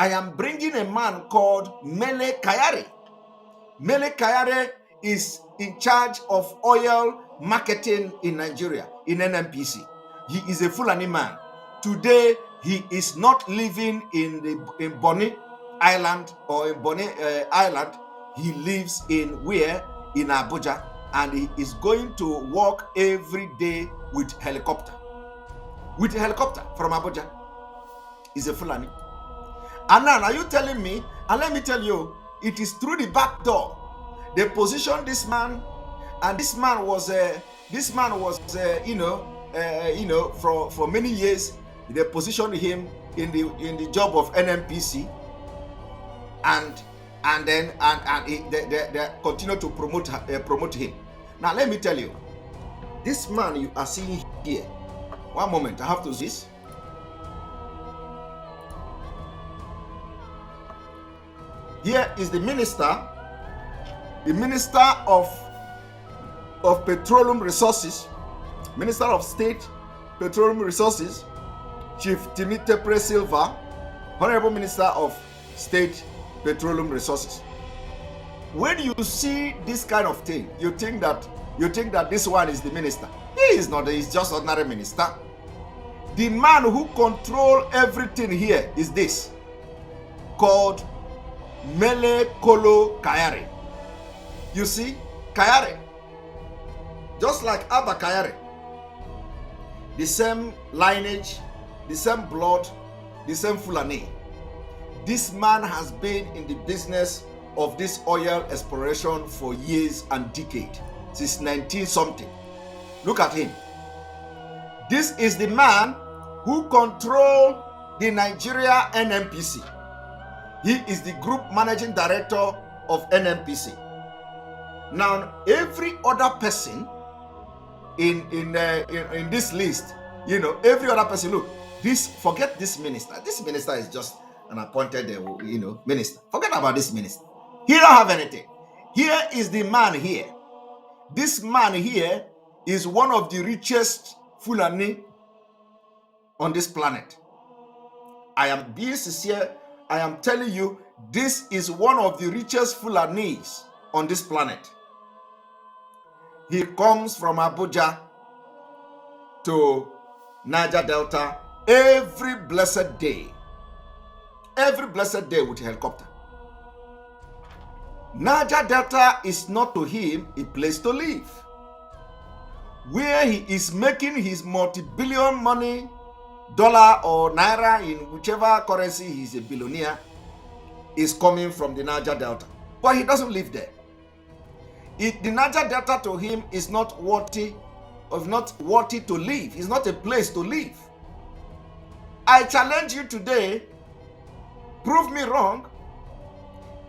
I am bringing a man called Mele Kayare. Mele Kayare is in charge of oil marketing in Nigeria, in Nnpc. He is a Fulani man. Today, he is not living in Bonny Island or in Bonny Island. He lives in where? In Abuja, and he is going to work every day with helicopter. With a helicopter from Abuja. He's a Fulani. And now, are you telling me? And let me tell you, it is through the back door. They positioned this man, and this man was, for many years. They positioned him in the job of Nnpc, and then they continue to promote him. Now let me tell you, this man you are seeing here. One moment, I have to see this. Here is the minister of Petroleum Resources, Minister of State, Petroleum Resources, Chief Timothy Silva, Honorable Minister of State, Petroleum Resources. When you see this kind of thing, you think that this one is the minister. He is not. He's just ordinary minister. The man who controls everything here is this, called Mele Kolo Kayare. You see, Kayare, just like Abba Kayare, the same lineage, the same blood, the same Fulani. This man has been in the business of this oil exploration for years and decades, since 19-something. Look at him. This is the man who controls the Nigeria Nnpc. He is the group managing director of Nnpc. Now, every other person in this list, every other person, look, forget this minister. This minister is just an appointed, minister. Forget about this minister. He don't have anything. Here is the man here. This man here is one of the richest Fulani on this planet. I am being sincere. I am telling you, this is one of the richest Fulanis on this planet. He comes from Abuja to Niger Delta every blessed day. Every blessed day with a helicopter. Niger Delta is not to him a place to live. Where he is making his multi-billion money, dollar or naira, in whichever currency he's a billionaire, is coming from the Niger Delta. But he doesn't live there. The Niger Delta to him is not worthy to live. It's not a place to live. I challenge you today, prove me wrong,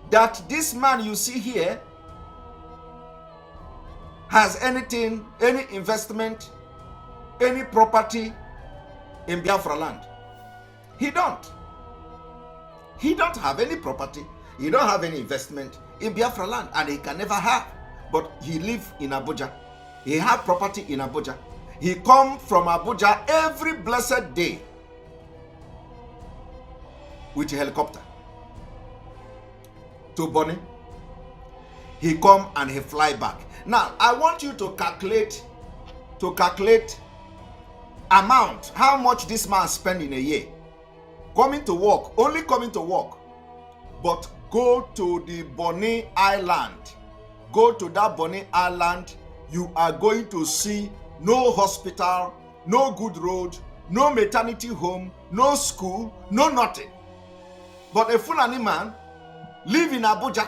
that this man you see here has anything, any investment, any property in Biafra land. He don't. He don't have any property. He don't have any investment in Biafra land, and he can never have. But he live in Abuja. He have property in Abuja. He come from Abuja every blessed day with a helicopter to Bonny. He come and he fly back. Now, I want you to calculate amount, how much this man spend in a year. Coming to work, only coming to work. But go to the Bonny Island. Go to that Bonny Island, you are going to see no hospital, no good road, no maternity home, no school, no nothing. But a Fulani man live in Abuja,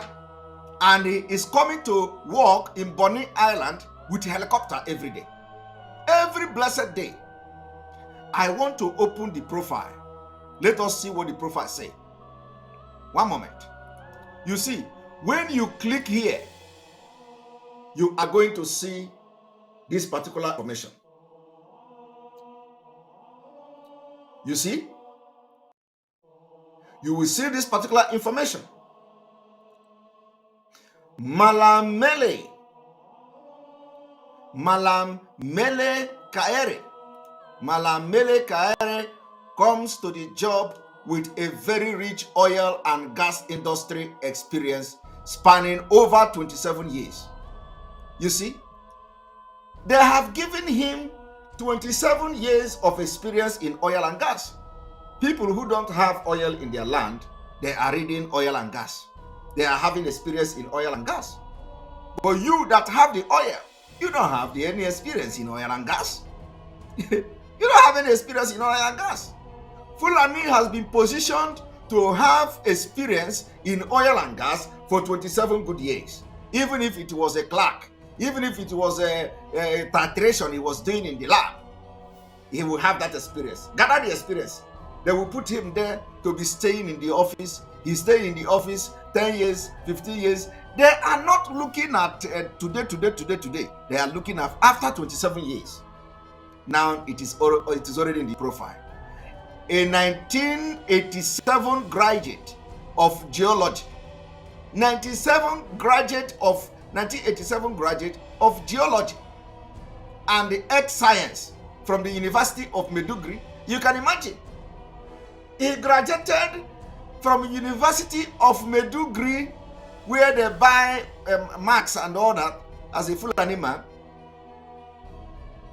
and he is coming to work in Bonny Island with a helicopter every day. Every blessed day. I want to open the profile. Let us see what the profile say. One moment. You see, when you click here, you are going to see this particular information. You see? You will see this particular information. Malam Mele Kayare. Malam Mele Kayare comes to the job with a very rich oil and gas industry experience spanning over 27 years. You see, they have given him 27 years of experience in oil and gas. People who don't have oil in their land, they are reading oil and gas. They are having experience in oil and gas. But you that have the oil, you don't have any experience in oil and gas. You don't have any experience in oil and gas. Fulani has been positioned to have experience in oil and gas for 27 good years. Even if it was a clerk, even if it was a titration he was doing in the lab, he will have that experience. Gather the experience. They will put him there to be staying in the office. He's staying in the office 10 years, 15 years. They are not looking at today. They are looking at after 27 years. Now it is already in the profile. A 1987 graduate of geology. 1987 graduate of geology and the earth science from the University of Maiduguri. You can imagine. He graduated from University of Maiduguri, where they buy marks and all that as a Fulani man,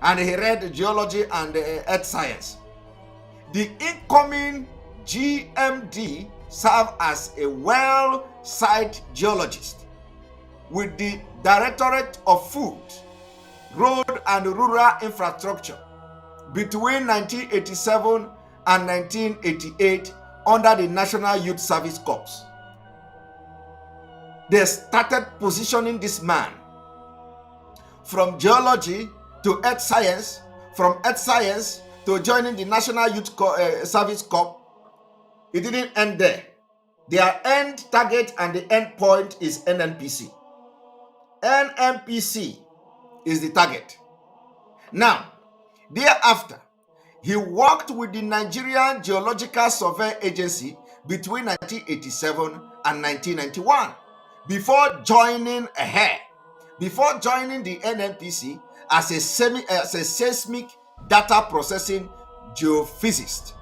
and he read geology and earth science. The incoming GMD served as a well-site geologist with the Directorate of Food, Road and Rural Infrastructure between 1987 and 1988 under the National Youth Service Corps. They started positioning this man from geology to earth science, from earth science to joining the National Youth Service Corps. It didn't end there. Their end target and the end point is Nnpc. Nnpc is the target. Now, thereafter, he worked with the Nigerian Geological Survey Agency between 1987 and 1991 before joining the Nnpc as a seismic data processing geophysicist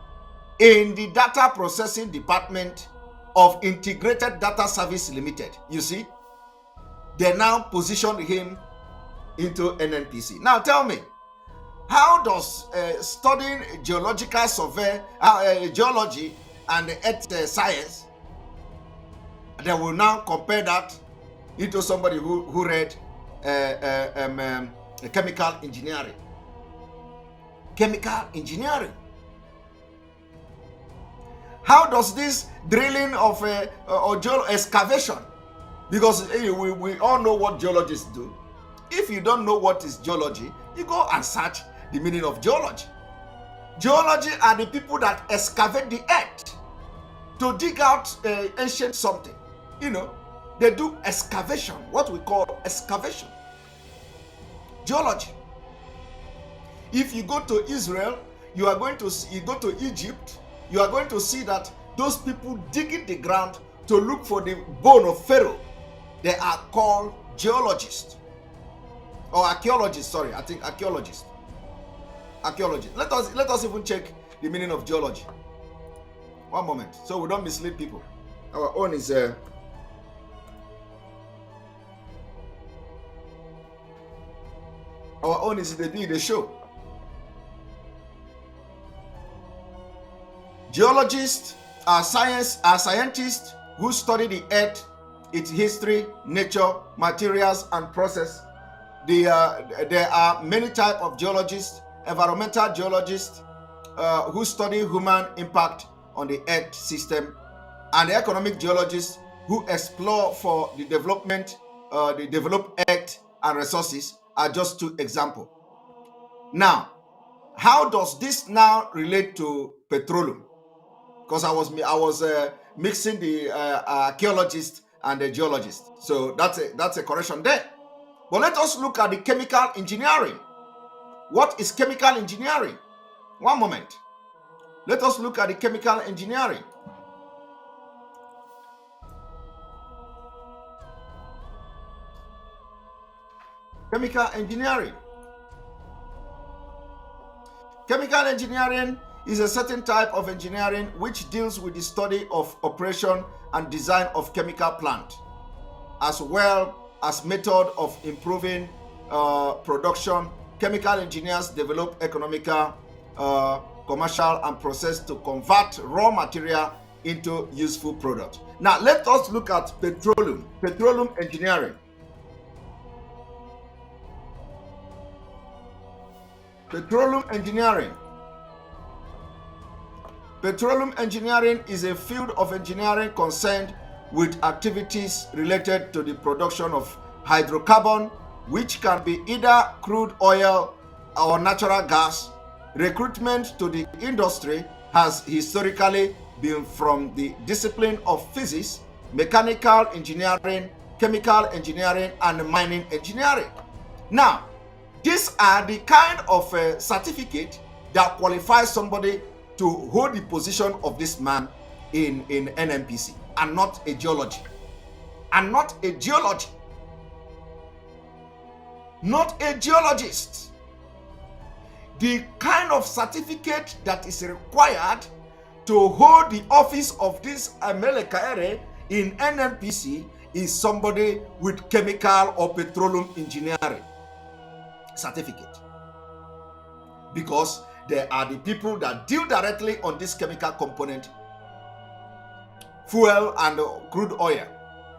in the data processing department of Integrated Data Service Limited. You see, they now positioned him into Nnpc. Now tell me, how does studying geological survey, geology and earth science, they will now compare that into somebody who read chemical engineering. Chemical engineering. How does this drilling of excavation, because we all know what geologists do. If you don't know what is geology, you go and search the meaning of geology. Geology are the people that excavate the earth to dig out ancient something. You know, they do excavation, what we call excavation. Geology. If you go to Israel, you go to Egypt, you are going to see that those people digging the ground to look for the bone of Pharaoh, they are called geologists. Or archaeologists, sorry, I think archaeologists. Archaeologists. Let us even check the meaning of geology. One moment, so we don't mislead people. Our own is the show. Geologists are scientists who study the earth, its history, nature, materials, and process. There are many types of geologists. Environmental geologists who study human impact on the earth system, and economic geologists who explore for the development, the developed earth and resources are just two examples. Now, how does this now relate to petroleum? Because I was mixing the archaeologist and the geologist, so that's a correction there. But let us look at the chemical engineering. What is chemical engineering? One moment. Let us look at the chemical engineering. Chemical engineering. Chemical engineering is a certain type of engineering which deals with the study of operation and design of chemical plant, as well as method of improving production. Chemical engineers develop economical, commercial, and process to convert raw material into useful product. Now let us look at petroleum engineering. Petroleum engineering. Petroleum engineering is a field of engineering concerned with activities related to the production of hydrocarbon, which can be either crude oil or natural gas. Recruitment to the industry has historically been from the discipline of physics, mechanical engineering, chemical engineering, and mining engineering. Now, these are the kind of certificate that qualifies somebody to hold the position of this man in Nnpc, and not a geology. And not a geology. Not a geologist. The kind of certificate that is required to hold the office of this Amelekaere in Nnpc is somebody with chemical or petroleum engineering certificate, because they are the people that deal directly on this chemical component, fuel and crude oil.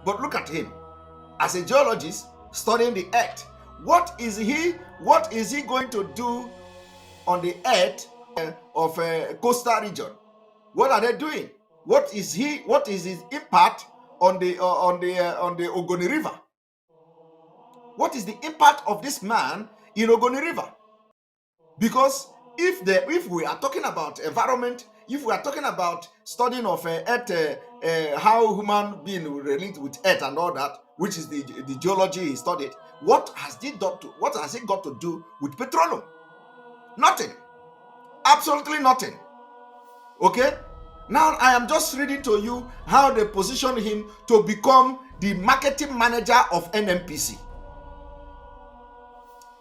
But look at him as a geologist studying the earth. What is he going to do on the earth of a coastal region? What are they doing? What is his impact on the Ogoni River? What is the impact of this man in Ogoni River? Because if we are talking about environment, if we are talking about studying of earth, how human being will relate with earth and all that, which is the geology he studied, what has it got to do with petroleum? Nothing. Absolutely nothing. Okay? Now I am just reading to you how they position him to become the marketing manager of Nnpc.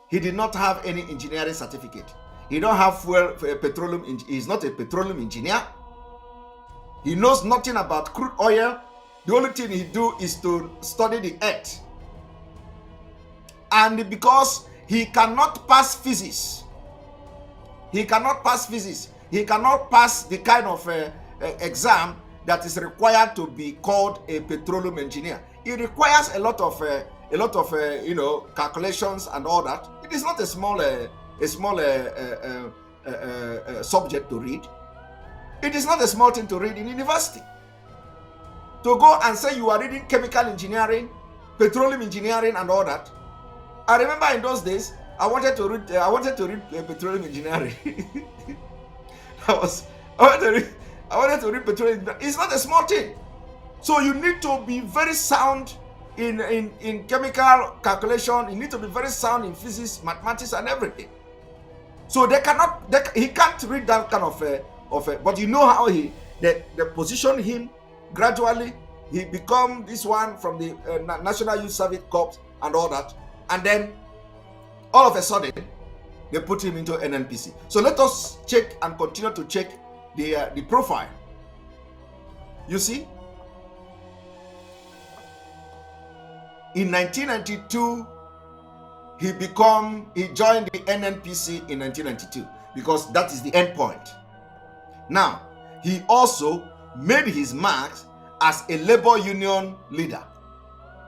He did not have any engineering certificate. He don't have petroleum. He's not a petroleum engineer. He knows nothing about crude oil. The only thing he do is to study the earth. And because he cannot pass physics, he cannot pass the kind of exam that is required to be called a petroleum engineer. It requires a lot of calculations and all that. It is not a small subject to read. It is not a small thing to read in university. To go and say you are reading chemical engineering, petroleum engineering, and all that. I remember in those days, I wanted to read petroleum engineering. I wanted to read petroleum. It's not a small thing. So you need to be very sound in chemical calculation. You need to be very sound in physics, mathematics, and everything. So he can't read that kind of but you know how they position him gradually. He become this one from the National Youth Service Corps and all that, and then all of a sudden they put him into Nnpc. So let us check and continue to check the profile. You see, in 1992 he joined the Nnpc in 1992, because that is the end point. Now, he also made his marks as a labor union leader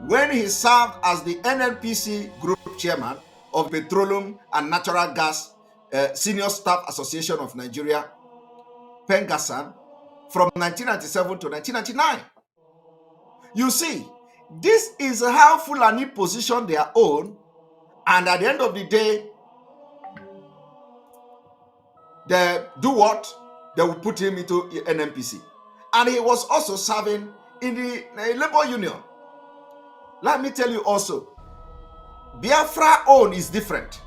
when he served as the Nnpc group chairman of Petroleum and Natural Gas Senior Staff Association of Nigeria, Pengasan, from 1997 to 1999. You see, this is how Fulani position their own, and at the end of the day, they do what? They will put him into Nnpc. And he was also serving in the labor union. Let me tell you also, Biafra own is different.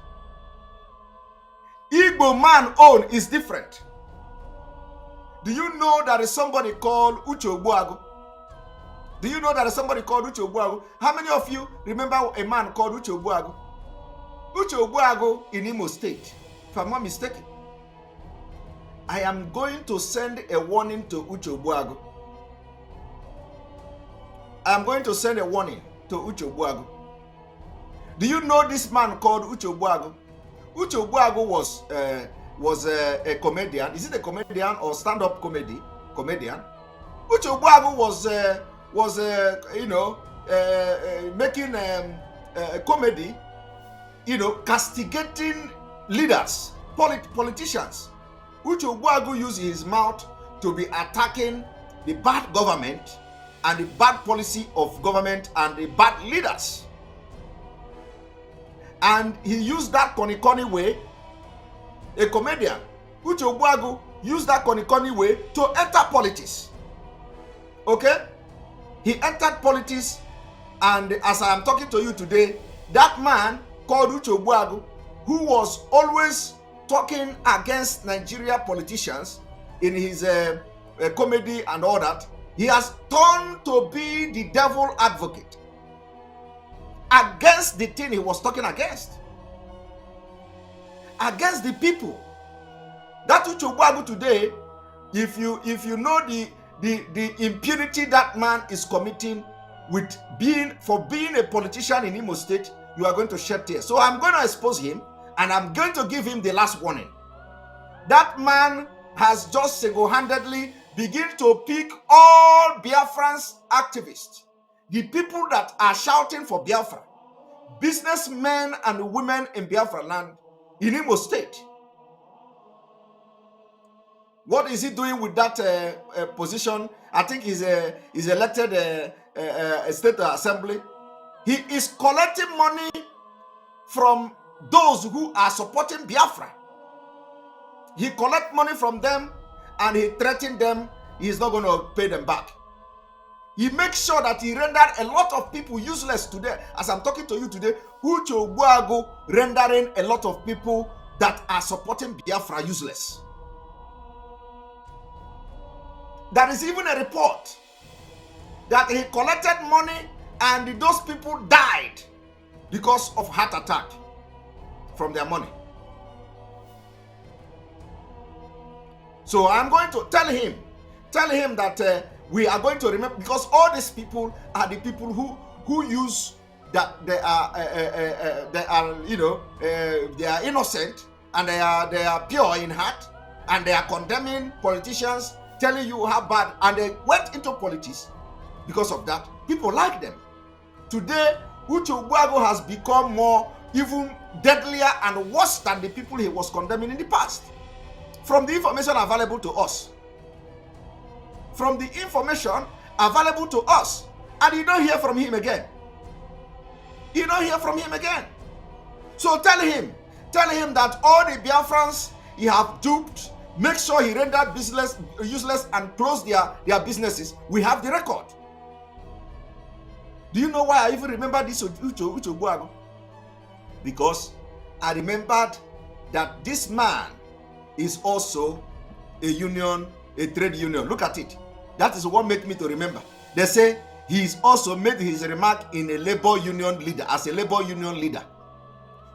Igbo man own is different. Do you know there is somebody called Uche Ogbuagu? Do you know there is somebody called Uche Ogbuagu? How many of you remember a man called Uche Ogbuagu? Uche Ogbuagu in Imo State, if I'm not mistaken. I am going to send a warning to Uche Ogbuagu. I am going to send a warning to Uche Ogbuagu. Do you know this man called Uche Ogbuagu? Uche Ogbuagu was a comedian. Is it a comedian or stand-up comedian? Uche Ogbuagu was making a comedy, castigating leaders, politicians. Uche Ogbuagu used his mouth to be attacking the bad government and the bad policy of government and the bad leaders. And he used that corny way, a comedian. Uche Ogbuagu used that corny way to enter politics. Okay? He entered politics, and as I am talking to you today, that man called Uche Ogbuagu, who was always talking against Nigeria politicians in his comedy and all that, he has turned to be the devil advocate against the thing he was talking against the people. That Uche Ogbuagu today, if you know the impunity that man is committing with being a politician in Imo State, you are going to shed tears. So I'm going to expose him, and I'm going to give him the last warning. That man has just single-handedly begun to pick all Biafran's activists, the people that are shouting for Biafra, businessmen and women in Biafra land, in Imo State. What is he doing with that position? I think he's elected a state assembly. He is collecting money from those who are supporting Biafra. He collects money from them and he threatens them. He's not going to pay them back. He makes sure that he rendered a lot of people useless today. As I'm talking to you today, Uche Ogbuagu rendering a lot of people that are supporting Biafra useless. There is even a report that he collected money and those people died because of heart attack from their money. So I'm going to tell him that we are going to remember, because all these people are the people who use that they are innocent and they are pure in heart, and they are condemning politicians, telling you how bad, and they went into politics because of that. People like them. Today, Uche Ogbuagu has become more even deadlier and worse than the people he was condemning in the past. From the information available to us. From the information available to us. And you don't hear from him again. You don't hear from him again. So tell him that all the Biafrans he have duped, make sure he rendered useless and close their businesses. We have the record. Do you know why I even remember this Uche Ogbuagu? Because I remembered that this man is also a trade union. Look at it. That is what made me to remember. They say he's also made his remark in a labor union leader, as a labor union leader.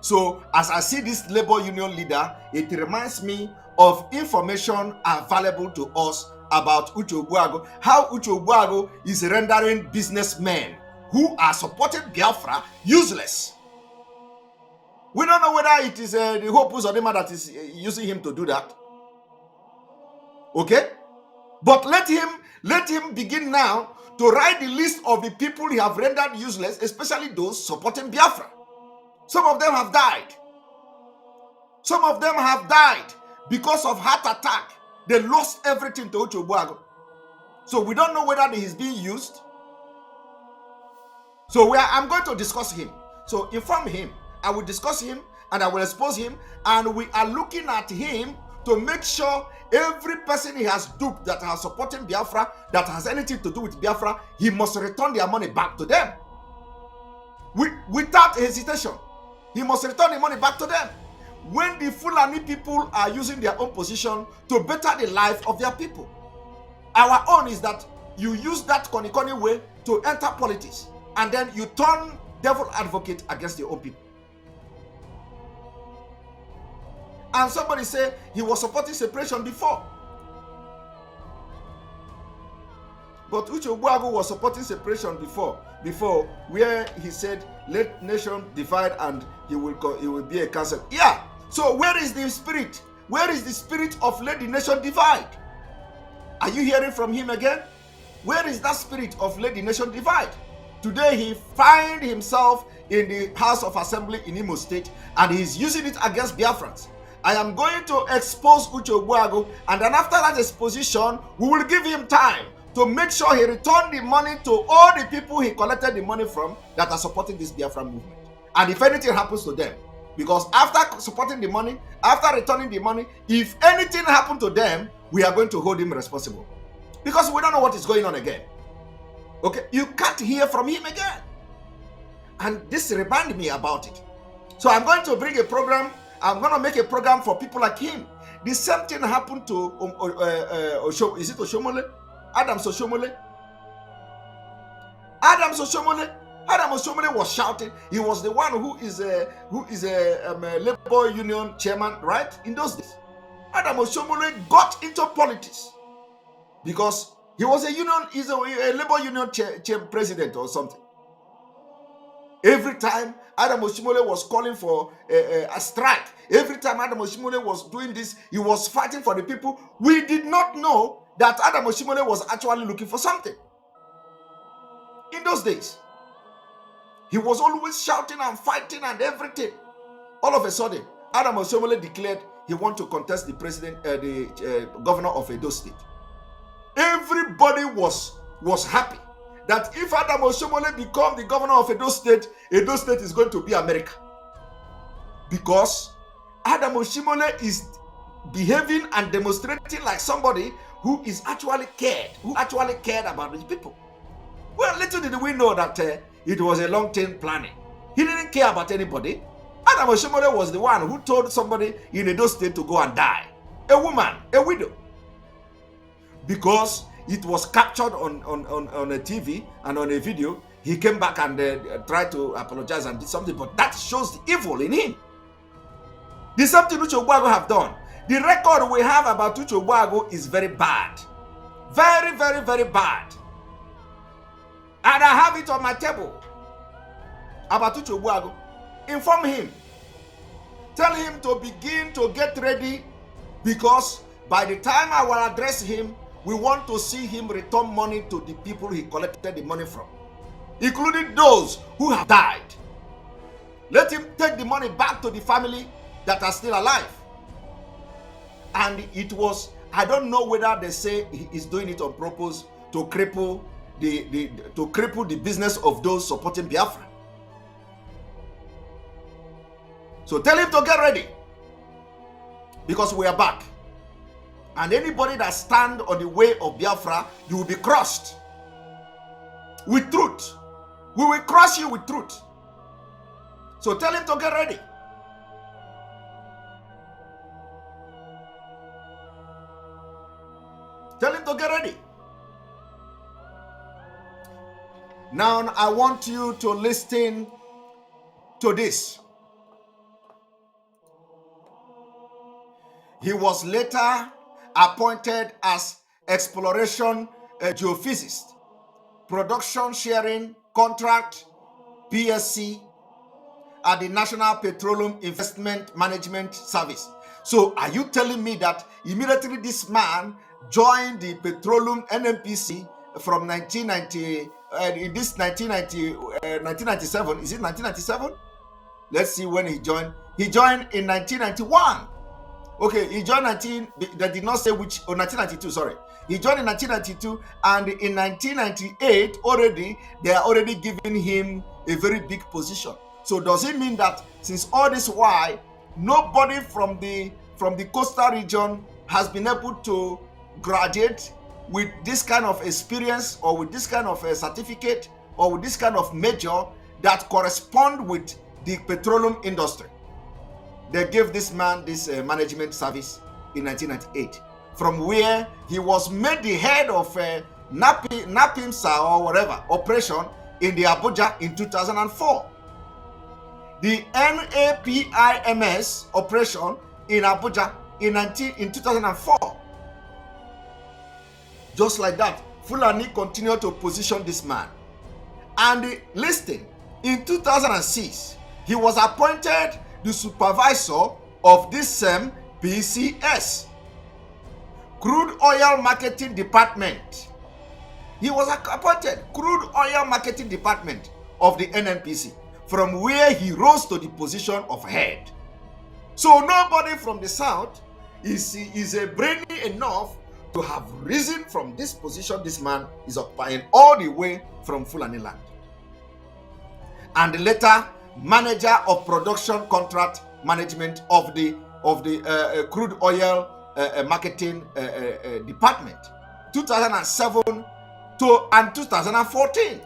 So as I see this labor union leader, it reminds me of information available to us about Uche Ogbuagu, how Uche Ogbuagu is rendering businessmen who are supporting Biafra useless. We don't know whether it is the Hope Uzodinma that is using him to do that. Okay? But let him begin now to write the list of the people he have rendered useless, especially those supporting Biafra. Some of them have died. Some of them have died because of heart attack. They lost everything to Uche Ogbuagu. So we don't know whether he is being used. So I'm going to discuss him. So inform him. I will discuss him and I will expose him. And we are looking at him to make sure every person he has duped that has supporting Biafra, that has anything to do with Biafra, he must return their money back to them. Without hesitation. He must return the money back to them. When the Fulani people are using their own position to better the life of their people. Our own is that you use that corny way to enter politics. And then you turn devil advocate against your own people. And somebody said he was supporting separation before. But Uche Ogbuagu was supporting separation before where he said, let nation divide and he will be a council. Yeah. So where is the spirit? Where is the spirit of let the nation divide? Are you hearing from him again? Where is that spirit of let the nation divide? Today he find himself in the House of Assembly in Imo State and he's using it against Biafrans. I am going to expose Uche Ogbuagu, and then after that exposition, we will give him time to make sure he return the money to all the people he collected the money from that are supporting this Biafra movement. And if anything happens to them, because after supporting the money, after returning the money, if anything happened to them, we are going to hold him responsible. Because we don't know what is going on again. Okay, you can't hear from him again. And this reminded me about it. So I'm going to bring a program. I'm going to make a program for people like him. The same thing happened to is it Oshomole? Adams Oshomole. Adams Oshomole was shouting. He was the one who is a labor union chairman, right? In those days, Adams Oshomole got into politics because he was a labor union president or something. Every time Adam Oshimole was calling for a strike, every time Adam Oshimole was doing this, he was fighting for the people. We did not know that Adam Oshimole was actually looking for something. In those days, he was always shouting and fighting and everything. All of a sudden, Adam Oshimole declared he wanted to contest the governor of Edo State. Everybody was happy that if Adam Oshomole become the governor of Edo State is going to be America. Because Adam Oshomole is behaving and demonstrating like somebody who actually cared about these people. Well, little did we know that it was a long-term planning. He didn't care about anybody. Adam Oshomole was the one who told somebody in Edo State to go and die. A woman, a widow. Because it was captured on a TV and on a video. He came back and tried to apologize and did something, but that shows the evil in him. The same thing Uche Ogbuagu have done. The record we have about Uche Ogbuagu is very bad. Very, very, very bad. And I have it on my table about Uche Ogbuagu. Inform him. Tell him to begin to get ready, because by the time I will address him, we want to see him return money to the people he collected the money from, including those who have died. Let him take the money back to the family that are still alive. And it was, I don't know whether they say he is doing it on purpose to cripple the business of those supporting Biafra. So tell him to get ready, because we are back. And anybody that stand on the way of Biafra, you will be crushed with truth. We will crush you with truth. So tell him to get ready. Tell him to get ready. Now I want you to listen to this. He was later appointed as exploration geophysicist, production sharing contract, PSC, at the National Petroleum Investment Management Service. So are you telling me that immediately this man joined the petroleum Nnpc from 1997? Is it 1997? Let's see when he joined. He joined in 1991. Okay, he joined they did not say which, 1992, sorry. He joined in 1992, and in 1998 already, they are already giving him a very big position. So does it mean that since all this while, nobody from the coastal region has been able to graduate with this kind of experience, or with this kind of a certificate, or with this kind of major that correspond with the petroleum industry? They gave this man this management service in 1998, from where he was made the head of Nnpc or whatever operation in the Abuja in 2004. The NAPIMS operation in Abuja in 2004. Just like that, Fulani continued to position this man. And listen, in 2006, he was appointed the supervisor of this same PCS, Crude Oil Marketing Department. He was appointed Crude Oil Marketing Department of the Nnpc, from where he rose to the position of head. So nobody from the south is brainy enough to have risen from this position this man is occupying, all the way from Fulani land. And later, manager of production contract management of the crude oil marketing department, 2007 to 2014.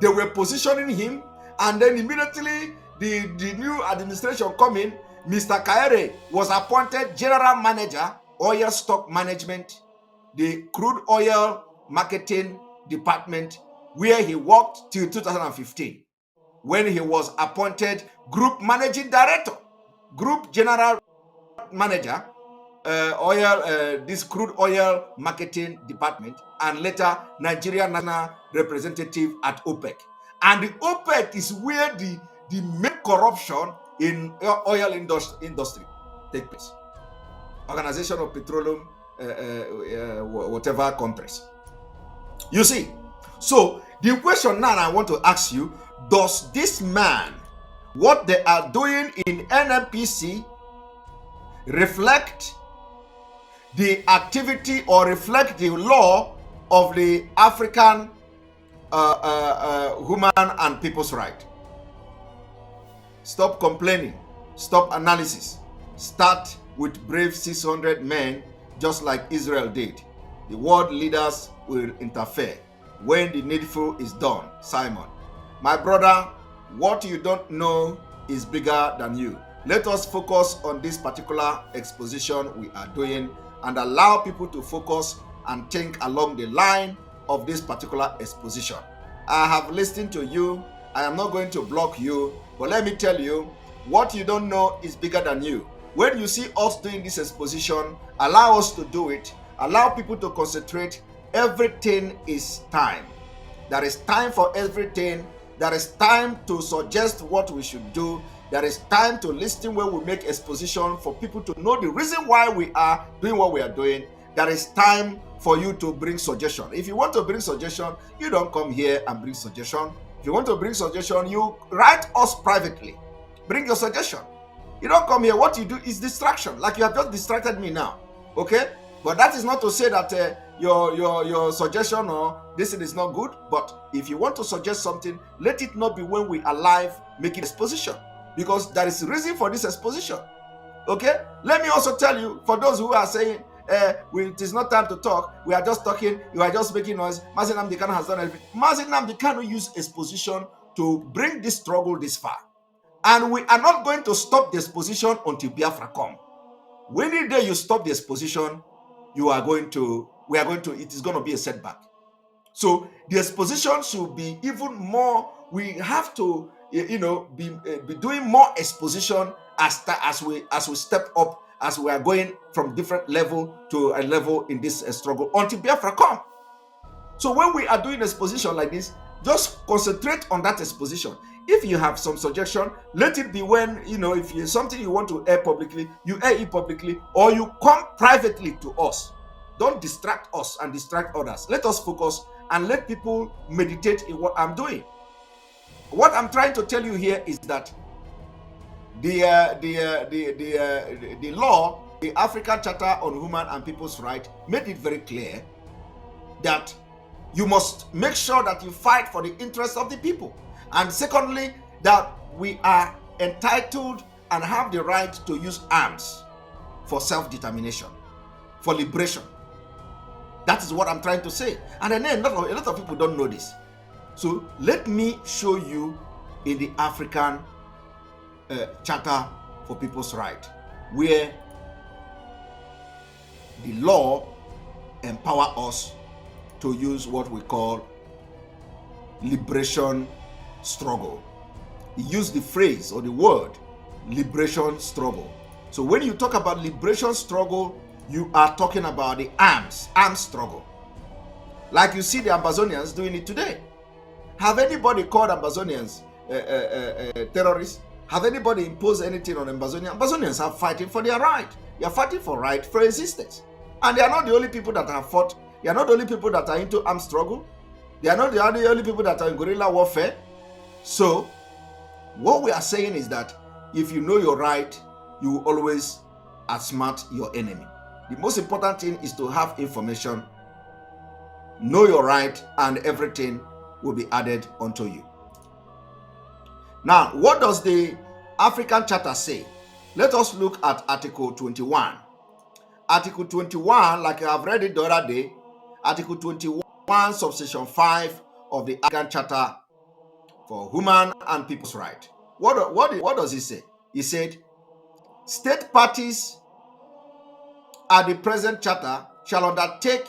They were positioning him, and then immediately the new administration coming, Mr. Kaere was appointed general manager, oil stock management, the crude oil marketing department, where he worked till 2015, when he was appointed group managing director, group general manager, this crude oil marketing department, and later Nigeria national representative at OPEC. And the OPEC is where the main corruption in oil industry take place. Organization of Petroleum whatever countries. You see, so the question now I want to ask you, does this man, what they are doing in Nnpc, reflect the activity or reflect the law of the African human and people's right? Stop complaining, stop analysis, start with brave 600 men, just like Israel did. The world leaders will interfere when the needful is done. Simon, my brother, what you don't know is bigger than you. Let us focus on this particular exposition we are doing and allow people to focus and think along the line of this particular exposition. I have listened to you. I am not going to block you, but let me tell you, what you don't know is bigger than you. When you see us doing this exposition, allow us to do it. Allow people to concentrate. Everything is time. There is time for everything. There is time to suggest what we should do. There is time to listen when we make exposition for people to know the reason why we are doing what we are doing. There is time for you to bring suggestion. If you want to bring suggestion, you don't come here and bring suggestion. If you want to bring suggestion, you write us privately. Bring your suggestion. You don't come here. What you do is distraction, like you have just distracted me now. Okay? But that is not to say that your suggestion or this is not good. But if you want to suggest something, let it not be when we are live making exposition, because there is a reason for this exposition. Okay? Let me also tell you, for those who are saying, it is not time to talk, we are just talking, you are just making noise, Mazi Nnamdi Kanu has done everything. Mazi Nnamdi Kanu used exposition to bring this struggle this far. And we are not going to stop the exposition until Biafra come. When the day you stop the exposition, it is going to be a setback. So the exposition should be even more. We have to, be doing more exposition as we step up, as we are going from different level to a level in this struggle until Biafra come. So when we are doing exposition like this, just concentrate on that exposition. If you have some suggestion, let it be when, if it's something you want to air publicly, you air it publicly, or you come privately to us. Don't distract us and distract others. Let us focus and let people meditate in what I'm doing. What I'm trying to tell you here is that the law, the African Charter on Human and People's Rights, made it very clear that you must make sure that you fight for the interests of the people. And secondly, that we are entitled and have the right to use arms for self-determination, for liberation. That is what I'm trying to say. And then a lot of people don't know this. So let me show you in the African Charter for People's Rights, where the law empower us to use what we call liberation struggle. He used the phrase or the word liberation struggle. So when you talk about liberation struggle, you are talking about the arms struggle. Like you see the Amazonians doing it today. Have anybody called Amazonians terrorists? Have anybody imposed anything on Amazonians? Amazonians are fighting for their right. They are fighting for right for existence. And they are not the only people that have fought. They are not the only people that are into armed struggle. They are not the only people that are in guerrilla warfare. So, what we are saying is that if you know your right, you will always outsmart your enemy. The most important thing is to have information, know your right, and everything will be added unto you. Now, what does the African Charter say? Let us look at Article 21. Article 21, like I have read it the other day, Article 21, subsection 5 of the African Charter for Human and People's Rights. What does it say? He said, state parties at the present charter shall undertake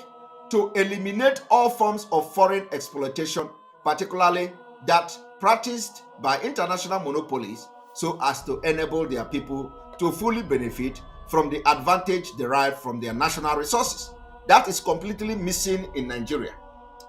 to eliminate all forms of foreign exploitation, particularly that practiced by international monopolies, so as to enable their people to fully benefit from the advantage derived from their national resources. That is completely missing in Nigeria.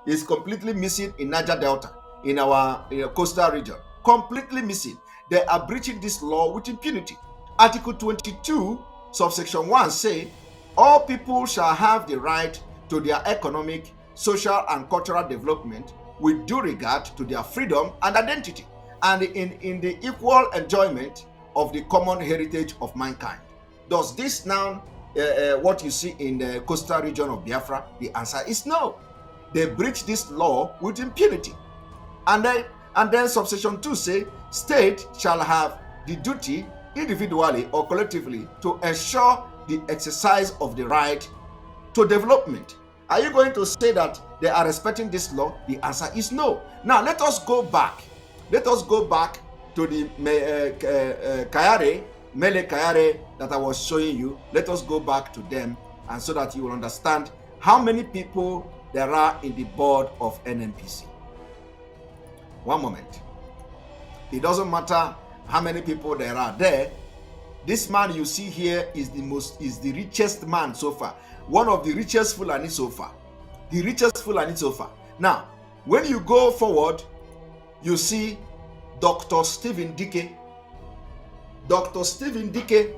It's completely missing in Niger Delta, in our coastal region. Completely missing. They are breaching this law with impunity. Article 22, subsection 1 say, all people shall have the right to their economic, social, and cultural development with due regard to their freedom and identity, and in the equal enjoyment of the common heritage of mankind. Does this now what you see in the coastal region of Biafra? The answer is no. They breach this law with impunity. And then subsection 2 say, state shall have the duty individually or collectively to ensure the exercise of the right to development. Are you going to say that they are respecting this law? The answer is no. Now let us go back. Let us go back to the Mele Kayare that I was showing you. Let us go back to them, and so that you will understand how many people there are in the board of Nnpc. One moment. It doesn't matter how many people there are there. This man you see here is the richest man so far. One of the richest Fulani so far. The richest Fulani so far. Now, when you go forward, you see Dr. Stephen Ndichie. Dr. Stephen Ndichie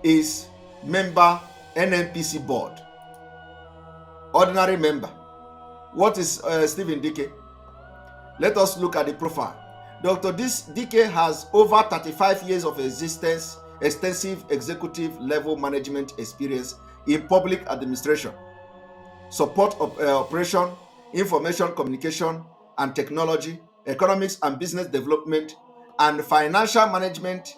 is member Nnpc board. Ordinary member. What is Stephen Ndichie? Let us look at the profile. Dr. Ndichie has over 35 years of existence, extensive executive level management experience in public administration, support of operation, information communication and technology, economics and business development, and financial management.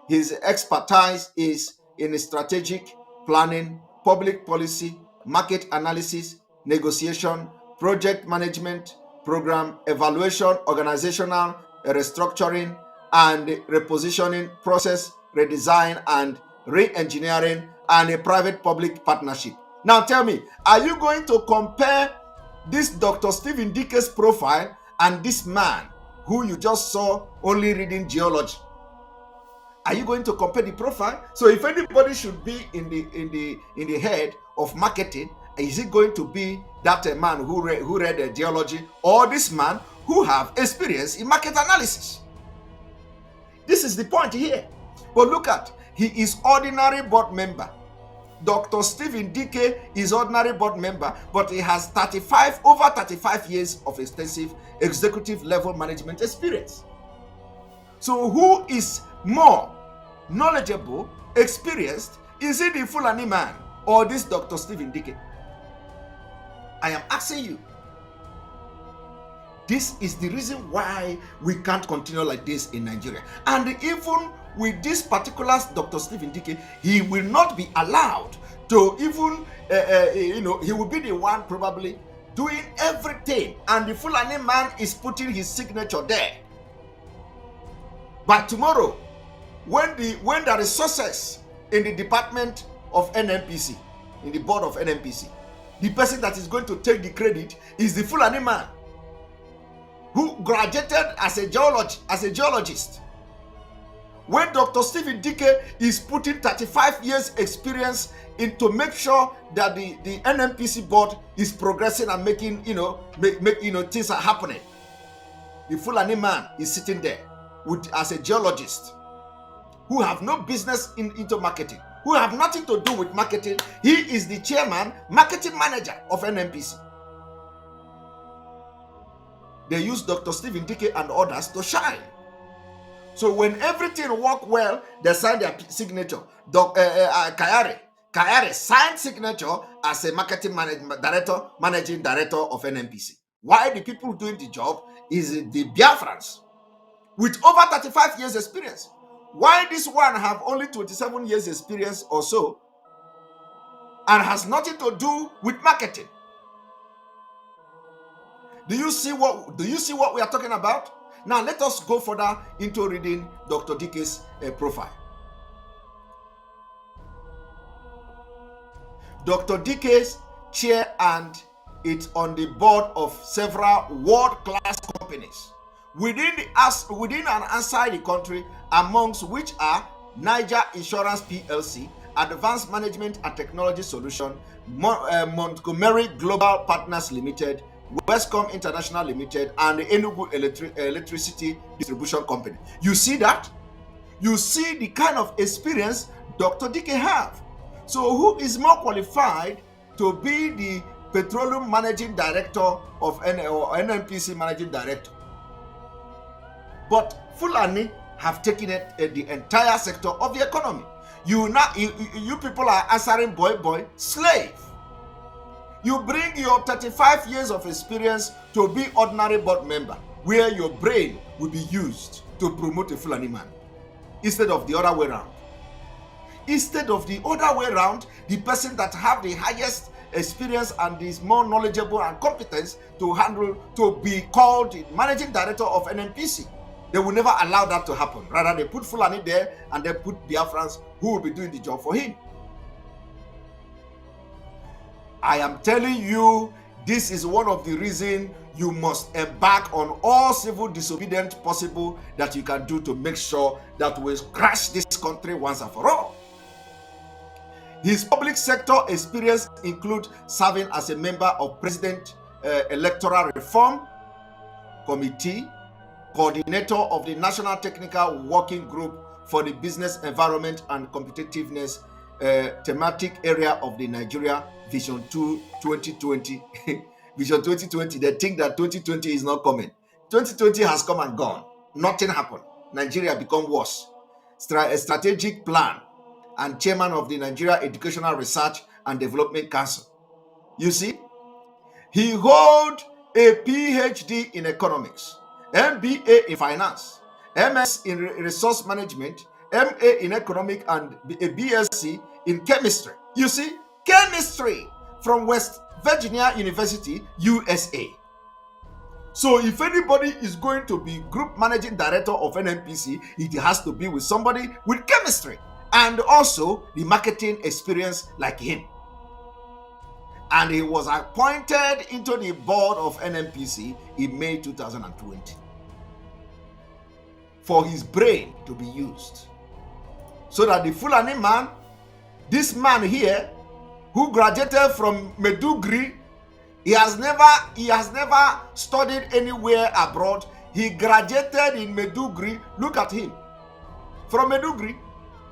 His expertise is in strategic planning, public policy, market analysis, negotiation, project management, program evaluation, organizational restructuring and repositioning, process redesign and re-engineering, and a private-public partnership. Now tell me, are you going to compare this Dr. Stephen Ndichie's profile and this man who you just saw only reading geology? Are you going to compare the profile? So if anybody should be in the head of marketing, is it going to be that man who read geology, or this man who have experience in market analysis? This is the point here. But look at, he is ordinary board member. Dr. Stephen Ndichie is ordinary board member, but he has over 35 years of extensive executive level management experience. So who is more knowledgeable, experienced? Is it the Fulani man or this Dr. Stephen Ndichie? I am asking you. This is the reason why we can't continue like this in Nigeria. And even with this particular Dr. Stephen Ndichie, he will not be allowed to even, he will be the one probably doing everything. And the Fulani man is putting his signature there. But tomorrow, when there is success in the department of Nnpc, in the board of Nnpc, the person that is going to take the credit is the Fulani man who graduated as a geologist. when Dr. Stephen Dike is putting 35 years experience into make sure that the Nnpc board is progressing and making, things are happening. The Fulani man is sitting there as a geologist who have no business into marketing, who have nothing to do with marketing. He is the chairman, marketing manager of Nnpc. They use Dr. Stephen Dike and others to shine. So when everything worked well, they signed their signature. Kayare signed signature as a marketing managing director of Nnpc. Why the people doing the job is the Biafrans with over 35 years experience. Why this one have only 27 years experience or so and has nothing to do with marketing? Do you see what we are talking about? Now let us go further into reading Dr. Dike's profile. Dr. Dike's chair and it's on the board of several world-class companies within and outside the country, amongst which are Niger Insurance PLC, Advanced Management and Technology Solution, Montgomery Global Partners Limited, Westcom International Limited, and the Enugu Electricity Distribution Company. You see that? You see the kind of experience Dr. Dike have. So who is more qualified to be the petroleum managing director of Nnpc managing director? But Fulani have taken it the entire sector of the economy. You people are answering boy, slave. You bring your 35 years of experience to be ordinary board member, where your brain will be used to promote a Fulani man, instead of the other way around. Instead of the other way around, the person that have the highest experience and is more knowledgeable and competence to be called the managing director of Nnpc. They will never allow that to happen. Rather, they put Fulani there and they put Biafrans who will be doing the job for him. I am telling you, this is one of the reasons you must embark on all civil disobedience possible that you can do to make sure that we crash this country once and for all. His public sector experience includes serving as a member of President Electoral Reform Committee, coordinator of the National Technical Working Group for the Business Environment and Competitiveness thematic area of the Nigeria Vision 2020. Vision 2020, they think that 2020 is not coming. 2020 has come and gone. Nothing happened. Nigeria become worse. Strategic plan and chairman of the Nigeria Educational Research and Development Council. You see, he holds a PhD in economics, MBA in finance, MS in resource management, MA in economic, and a BSc in chemistry. You see, chemistry from West Virginia University, USA. So if anybody is going to be group managing director of Nnpc, it has to be with somebody with chemistry and also the marketing experience like him. And he was appointed into the board of Nnpc in May 2020 for his brain to be used. So that the Fulani man, this man here, who graduated from Maiduguri, he has never studied anywhere abroad. He graduated in Maiduguri. Look at him. From Maiduguri,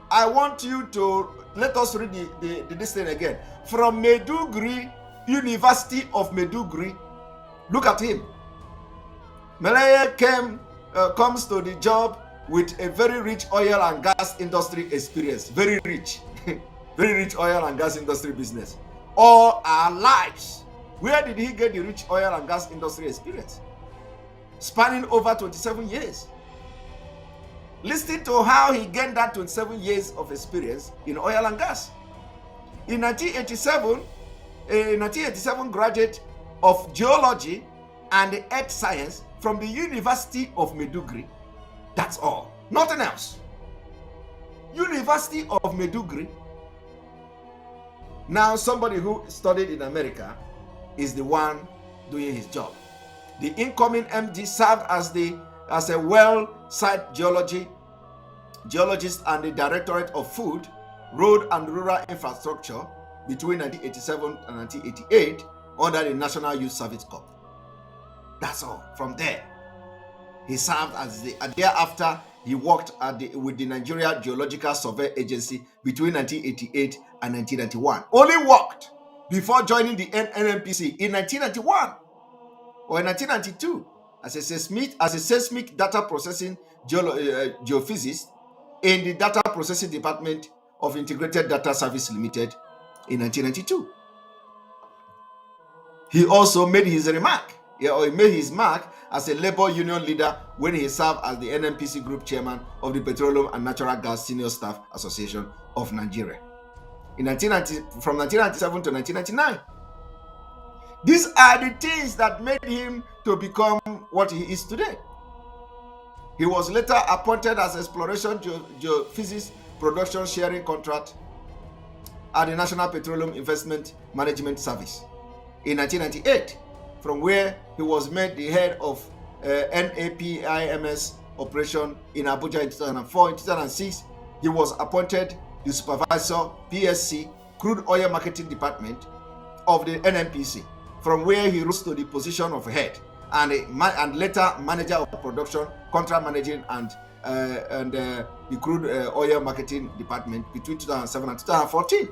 I want you to let us read this thing again. From Maiduguri, University of Maiduguri. Look at him. Malaya comes to the job with a very rich oil and gas industry experience. Very rich. Very rich oil and gas industry business. All our lives. Where did he get the rich oil and gas industry experience? Spanning over 27 years. Listen to how he gained that 27 years of experience in oil and gas. In 1987, a 1987 graduate of geology and earth science from the University of Maiduguri. That's all. Nothing else. University of Maiduguri. Now somebody who studied in America is the one doing his job. The incoming MD served as a well site geology geologist and the Directorate of Food, Road and Rural Infrastructure between 1987 and 1988 under the National Youth Service Corps. That's all. From there, he served as thereafter he worked with the Nigeria Geological Survey Agency between 1988 and 1991. Only worked before joining the Nnpc in 1991 or in 1992 as a seismic data processing geophysicist in the Data Processing Department of Integrated Data Service Limited in 1992. He also made his mark as a labor union leader when he served as the Nnpc Group Chairman of the Petroleum and Natural Gas Senior Staff Association of Nigeria from 1997 to 1999. These are the things that made him to become what he is today. He was later appointed as Exploration Geophysics Production Sharing Contract at the National Petroleum Investment Management Service in 1998, from where he was made the head of NAPIMS operation in Abuja in 2004. In 2006, he was appointed the supervisor PSC Crude Oil Marketing Department of the Nnpc, from where he rose to the position of head and later manager of production, contract managing and the Crude Oil Marketing Department between 2007 and 2014.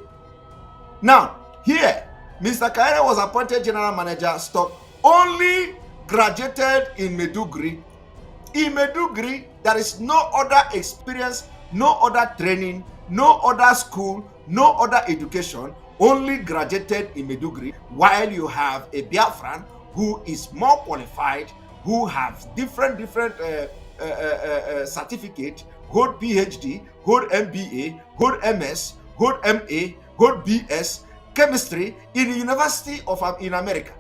Now, here, Mr. Kayare was appointed General Manager, stock, only graduated in Maiduguri. In Maiduguri, there is no other experience, no other training, no other school, no other education, only graduated in Maiduguri, while you have a Biafran who is more qualified, who have different certificate, hold PhD, hold MBA, hold MS, hold MA, hold BS, chemistry in the University of in America.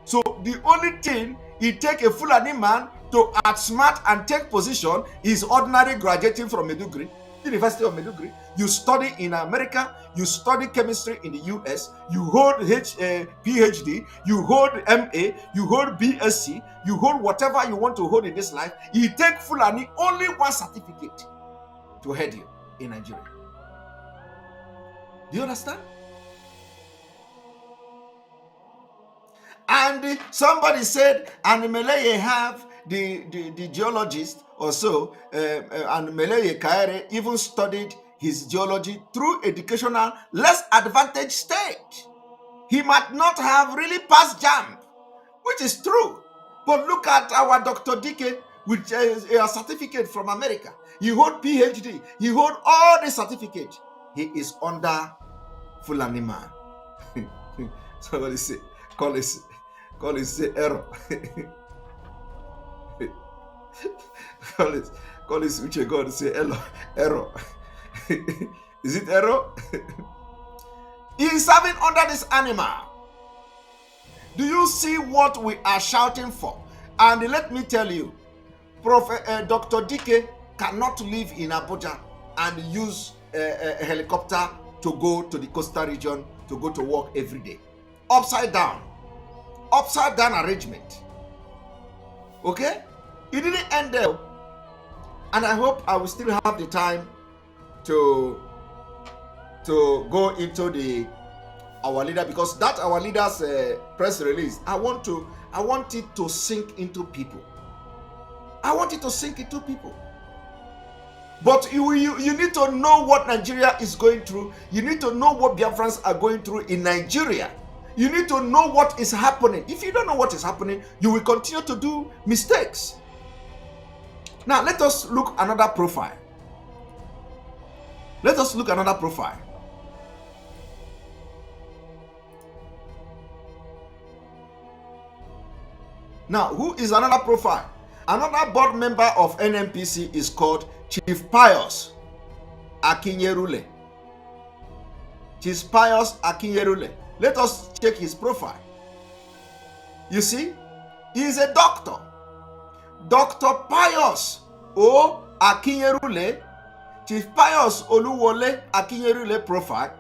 So the only thing it take a Fulani man to outsmart and take position is ordinary graduating from Maiduguri, University of Maiduguri. You study in America, you study chemistry in the US, you hold PhD, you hold MA, you hold BSc, you hold whatever you want to hold in this life. You take Fulani only one certificate to head you in Nigeria. Do you understand? And somebody said, and Meleye have the geologist or so, and Meleye Kayare even studied his geology through educational less advantaged state. He might not have really passed JAMB, which is true. But look at our Dr. Dike with a certificate from America. He hold PhD. He hold all the certificates. He is under Fulani man. Somebody say, call it say error. call it Uche God say error. Is it error? He is serving under this animal. Do you see what we are shouting for? And let me tell you, Dr. Dike cannot live in Abuja and use a helicopter to go to the coastal region to go to work every day. Upside down arrangement. Okay? It didn't end there. And I hope I will still have the time to go into our leader, because that our leader's press release, I want it to sink into people. But you need to know what Nigeria is going through. You need to know what Biafrans are going through in Nigeria. You need to know what is happening. If you don't know what is happening, you will continue to do mistakes. Now, let us look another profile. Now, who is another profile? Another board member of Nnpc is called Chief Pius Akinyerule. Chief Pius Akinyerule. Let us check his profile. You see, he is a doctor. Dr. Pius O. Akinyerule, Chief Pius Oluwole Akinyerule profile.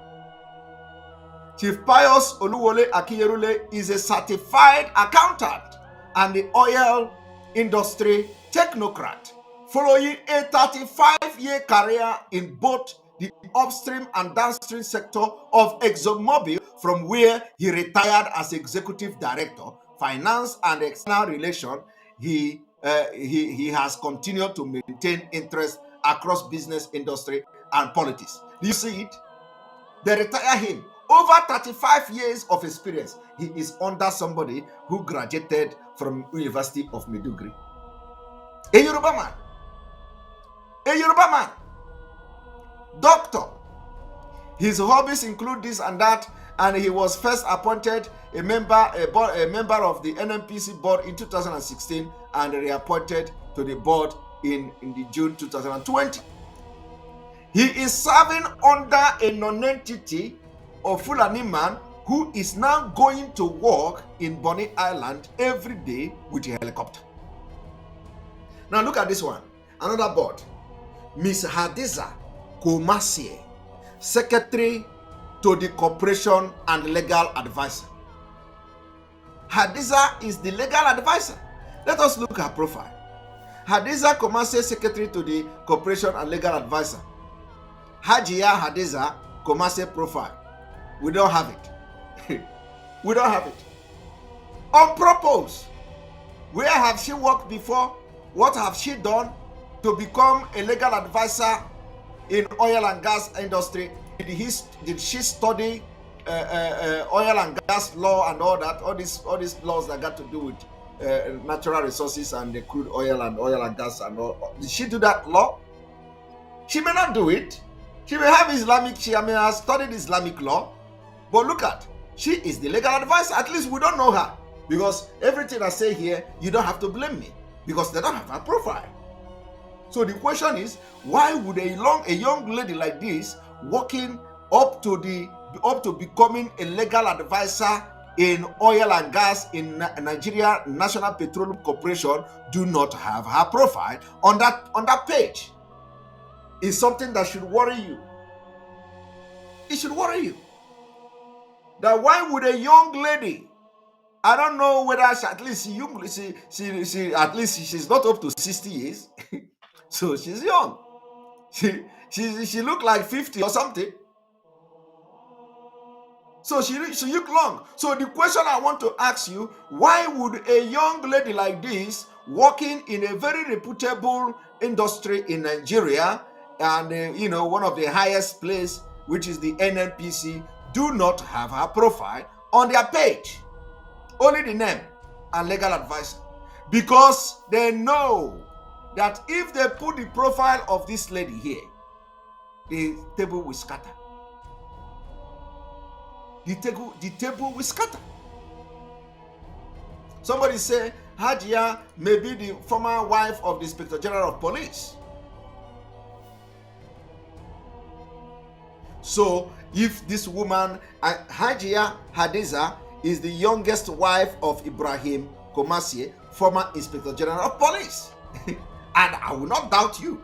Chief Pius Oluwole Akinyerule is a certified accountant and the oil industry technocrat following a 35-year career in both the upstream and downstream sector of ExxonMobil, from where he retired as executive director, finance and external relations. He has continued to maintain interest across business, industry, and politics. Do you see it? They retire him. Over 35 years of experience. He is under somebody who graduated from University of Maiduguri. A Yoruba man. A Yoruba man. Doctor. His hobbies include this and that, and he was first appointed a member of the Nnpc board in 2016 and reappointed to the board in the June 2020. He is serving under a non-entity of Fulani man who is now going to work in Bonny Island every day with a helicopter. Now look at this one. Another board. Miss Hadiza Komasie, Secretary to the Corporation and Legal Advisor. Hadiza is the legal advisor. Let us look at her profile. Hadiza Komasie, Secretary to the Corporation and Legal Advisor. Hajia Hadiza Komasie profile. We don't have it. We don't have it. On purpose. Where have she worked before? What have she done to become a legal advisor in oil and gas industry? Did she study oil and gas law and all that? All these laws that got to do with natural resources and the crude oil and gas and all. Did she do that law? She may not do it. She may have she may have studied Islamic law. But look at, she is the legal advisor. At least we don't know her. Because everything I say here, you don't have to blame me. Because they don't have her profile. So the question is, why would a young lady like this working up to becoming a legal advisor in oil and gas in Nigeria National Petroleum Corporation do not have her profile on that page? It's something that should worry you. It should worry you. That why would a young lady, I don't know whether she, at least she at least she's not up to 60 years. So she's young. She looked like 50 or something. So she looked long. So the question I want to ask you, why would a young lady like this, working in a very reputable industry in Nigeria, and one of the highest place, which is the Nnpc, do not have her profile on their page? Only the name and legal advisor. Because they know that if they put the profile of this lady here, the table will scatter. The table will scatter. Somebody say Hajia may be the former wife of the Inspector General of Police. So if this woman, Hajia Hadiza, is the youngest wife of Ibrahim Komasie, former Inspector General of Police, and I will not doubt you.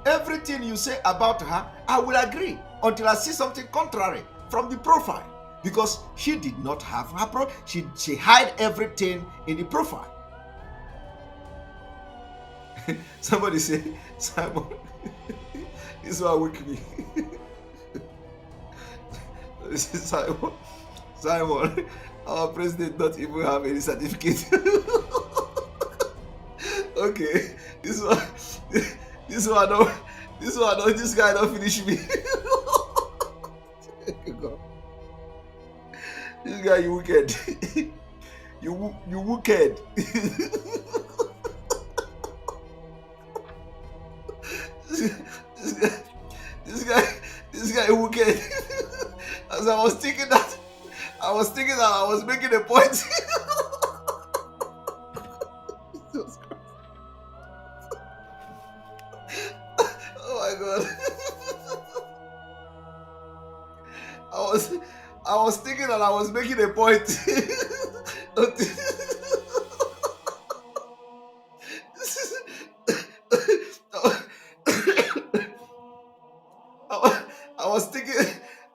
Everything you say about her, I will agree until I see something contrary from the profile, because she did not have her profile. She hid everything in the profile. Somebody say, Simon, this one weak me. This is Simon, our president not even have any certificate. Okay, this guy don't finish me. This guy, you wicked. you wicked. This guy wicked. As I was thinking that I was making a point. Oh my God. I was thinking that I was making a point.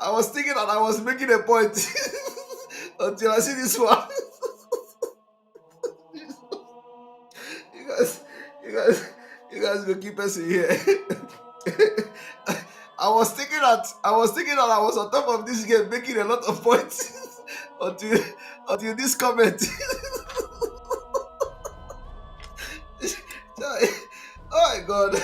I was thinking that I was making a point until I see this one. You guys, let's go keep us here. I was thinking that I was on top of this game making a lot of points until this comment. Oh my God.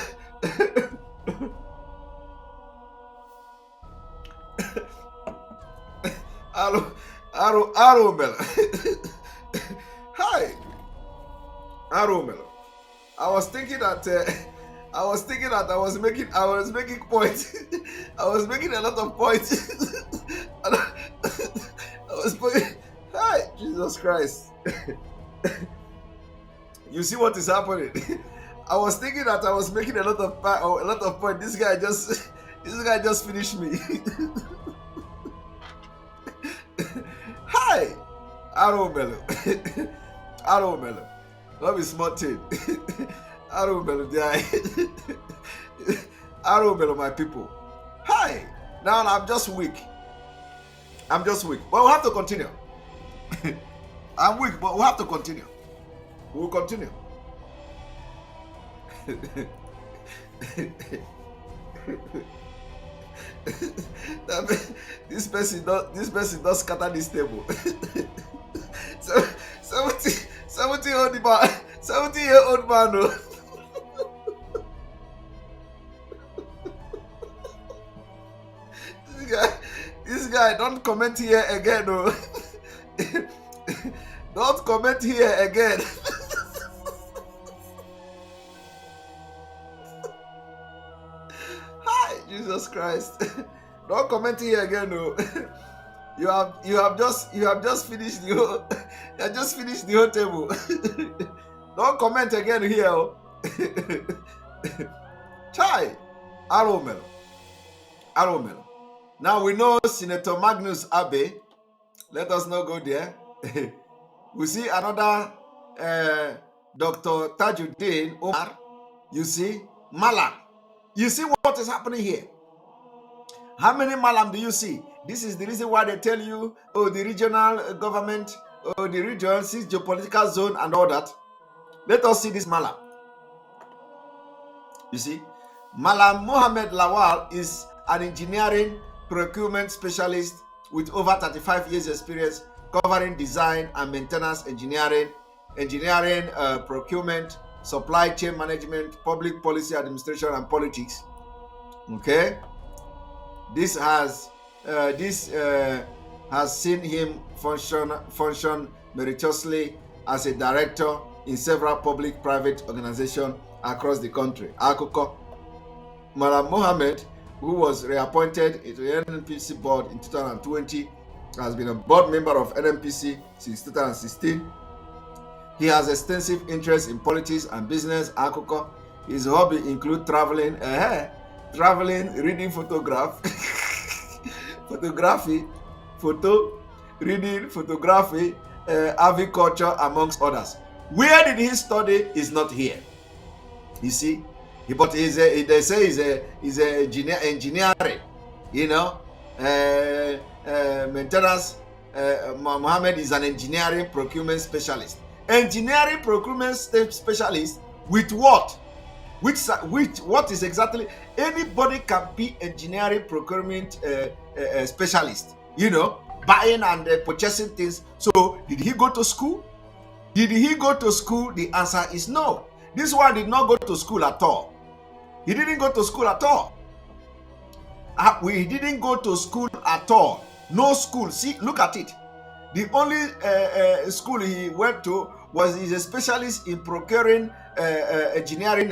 Aromel. Hi. Aromel. I was thinking that I was making points. I was making a lot of points. I was putting, hi, Jesus Christ. You see what is happening? I was thinking that I was making a lot of points. This guy just finished me. Hi, Aromelo. Aromelo. Love is smart thing. Aromelo, Aromelo, my people. Hi. Now I'm just weak. But we'll have to continue. I'm weak, but we'll have to continue. We'll continue. This person does scatter this table. So 70-year-old man. No. This guy, don't comment here again, no. Don't comment here again. Hi, Jesus Christ. Don't comment here again, no. You have just finished the whole the whole table. Don't comment again here. Chai, Aromel. Now we know Senator Magnus Abe. Let us not go there. We see another Dr. Tajuddin Omar. You see Malam. You see what is happening here? How many Malam do you see? This is the reason why they tell you, oh, the regional government, oh, the region, sees geopolitical zone and all that. Let us see this Malam. You see, Malam Mohammed Lawal is an engineering procurement specialist with over 35 years experience covering design and maintenance engineering, procurement, supply chain management, public policy administration, and politics. Okay, this has seen him function meritoriously as a director in several public-private organizations across the country. Akoko Malam Mohammed, who was reappointed to the Nnpc board in 2020, has been a board member of Nnpc since 2016. He has extensive interest in politics and business. Akoko, his hobby include traveling, reading photography, agriculture, amongst others. Where did he study is not here. You see, but they say he's a engineering, you know, maintenance. Mohammed is an engineering procurement specialist. Engineering procurement specialist with what? Which what is exactly? Anybody can be engineering procurement specialist. You know, buying and purchasing things. So, did he go to school? The answer is no. This one did not go to school at all. He didn't go to school at all. We didn't go to school at all. No school. See, look at it. The only school he went to he's a specialist in procuring engineering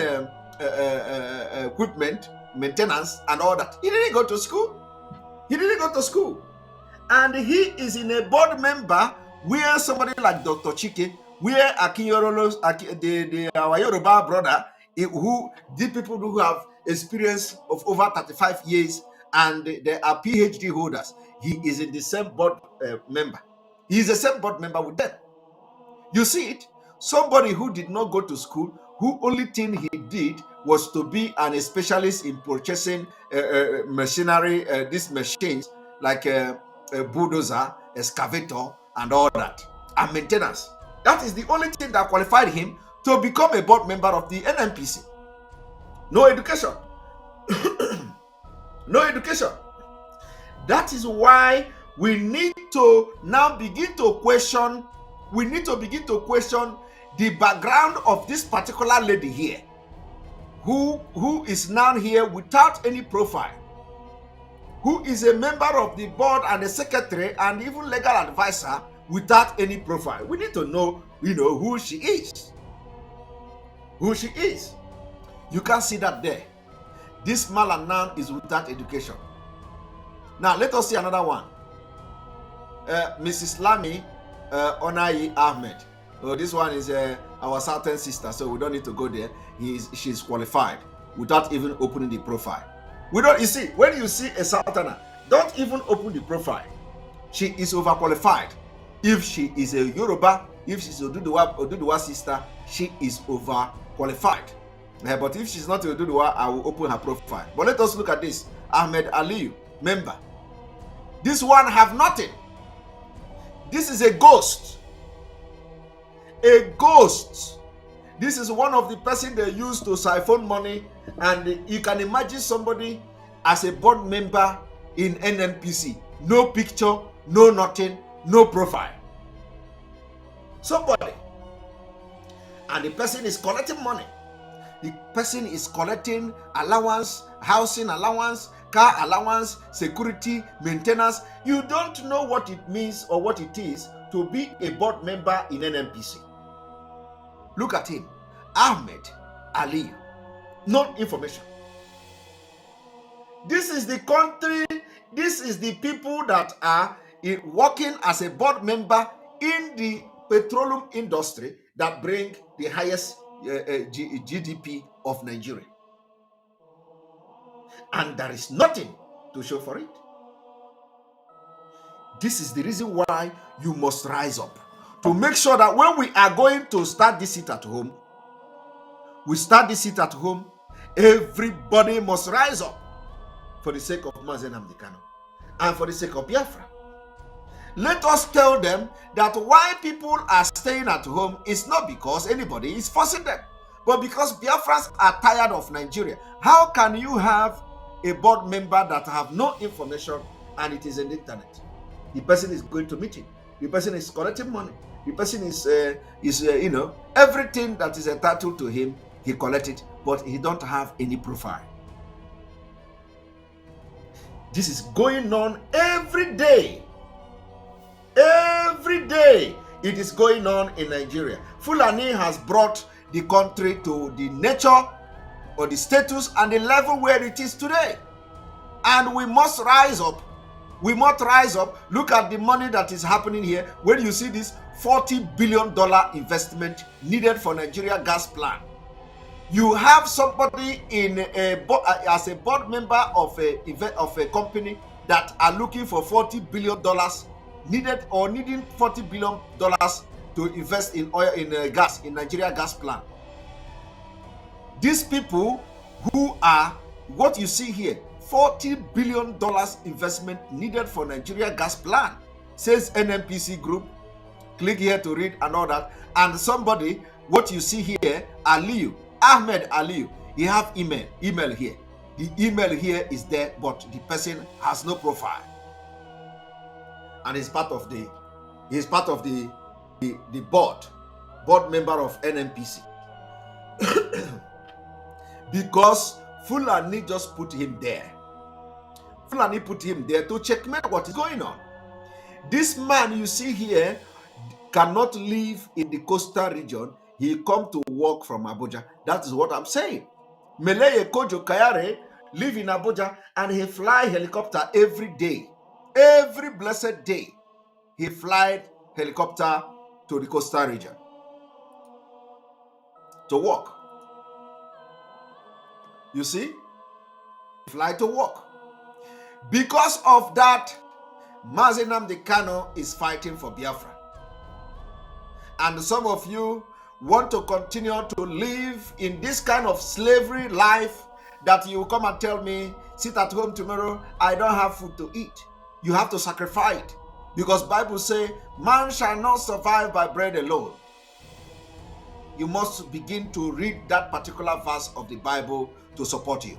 equipment, maintenance, and all that. He didn't go to school. And he is in a board member where somebody like Dr. Chike, where our Yoruba brother, who the people who have experience of over 35 years and they are PhD holders, he is in the same board member. He is the same board member with them. You see it? Somebody who did not go to school, who only thing he did was to be a specialist in purchasing machinery, these machines like a bulldozer, excavator, and all that, and maintenance. That is the only thing that qualified him to become a board member of the Nnpc. No education. No education. That is why we need to now begin to question. We need to begin to question the background of this particular lady here, who is now here without any profile, who is a member of the board and a secretary and even legal advisor without any profile. We need to know, who she is. Who she is. You can see that there. This Malan is without education. Now let us see another one. Mrs. Lami Onayi Ahmed. Oh, this one is our Southern sister, so we don't need to go there. She's qualified without even opening the profile. We don't. You see, when you see a Southerner, don't even open the profile. She is overqualified. If she is a Yoruba, if she's a Oduduwa sister, she is overqualified. But if she's not a Oduduwa, I will open her profile. But let us look at this. Ahmed Aliyu, member. This one have nothing. This is a ghost. A ghost. This is one of the person they use to siphon money, and you can imagine somebody as a board member in Nnpc. No picture, no nothing, no profile. Somebody. And the person is collecting money. The person is collecting allowance, housing allowance, car allowance, security, maintenance. You don't know what it means or what it is to be a board member in Nnpc. Look at him, Ahmed Ali. No information. This is the country, this is the people that are working as a board member in the petroleum industry that bring the highest GDP of Nigeria. And there is nothing to show for it. This is the reason why you must rise up to make sure that when we are going to start this sit at home, we start this sit at home, everybody must rise up for the sake of Nnamdi Kanu and for the sake of Biafra. Let us tell them that why people are staying at home is not because anybody is forcing them, but because Biafrans are tired of Nigeria. How can you have a board member that have no information and it is in the internet? The person is going to meeting. The person is collecting money. The person is everything that is entitled to him, he collect it, but he don't have any profile. This is going on every day. Every day it is going on in Nigeria. Fulani has brought the country to the nature or the status and the level where it is today. And we must rise up. We must rise up. Look at the money that is happening here. When you see this $40 billion investment needed for Nigeria gas plant, you have somebody as a board member of a company that are looking for $40 billion needing $40 billion to invest in oil, in gas, in Nigeria gas plant. These people who are, what you see here, $40 billion investment needed for Nigeria gas plant, says Nnpc group. Click here to read and all that. And somebody, what you see here, Aliyu, Ahmed Aliyu, he have email here. The email here is there, but the person has no profile. And he's part of the board member of Nnpc. Because Fulani just put him there. Fulani put him there to checkmate what is going on. This man you see here cannot live in the coastal region. He come to work from Abuja. That is what I'm saying. Meleye Kojo Kayare live in Abuja and he fly helicopter every day. Every blessed day, he fly helicopter to the coastal region to work. You see, fly to work. Because of that, Nnamdi Kanu is fighting for Biafra. And some of you want to continue to live in this kind of slavery life that you come and tell me, sit at home tomorrow, I don't have food to eat. You have to sacrifice it. Because Bible say, man shall not survive by bread alone. You must begin to read that particular verse of the Bible to support you.